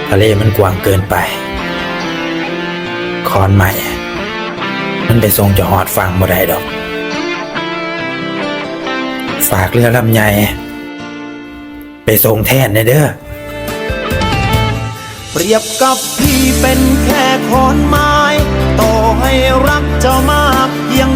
ทะเลมันกว้างเกินไปคอนใหม่มันไปส่งจะหอดฟังบ่ได้ดอกฝากเรือลำใหญ่ไปส่งแทนเด้อเปรียบกับพี่เป็นแค่ขอนไม้ต่อให้รักเจ้ามากเพียง